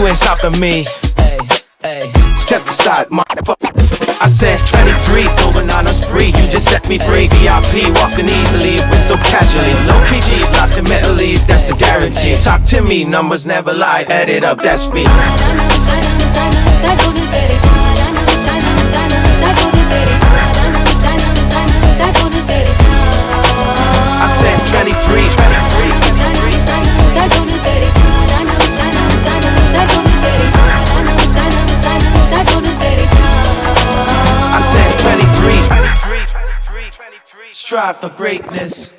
ain't stopping me. Step aside, motherfucker. I said 23, going on a spree. You just set me free. VIP, walking easily, went so casually. Low key, locked in mentally, that's a guarantee. Talk to me, numbers never lie. Add it up, that's me. I said 23. I said 23. Strive for greatness.